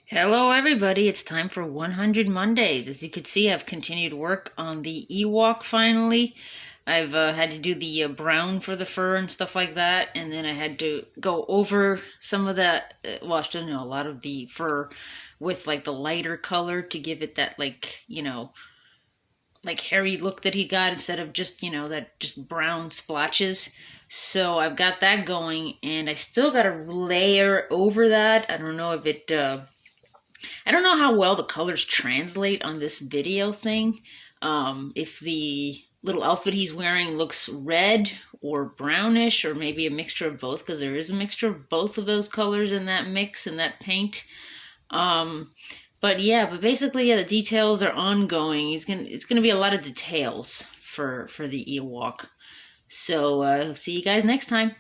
Hello, everybody. It's time for 100 Mondays. As you can see, I've continued work on the Ewok finally. I've had to do the brown for the fur and stuff like that, and then I had to go over some of that, well, still, a lot of the fur with like the lighter color to give it that, like, like hairy look that he got instead of just, that just brown splotches. So I've got that going, and I still got to layer over that. I don't know if I don't know how well the colors translate on this video thing. If the little outfit he's wearing looks red or brownish, or maybe a mixture of both, because there is a mixture of both of those colors in that mix and that paint. Um, but yeah, but basically, yeah, the details are ongoing. It's gonna be a lot of details for the Ewok. So see you guys next time.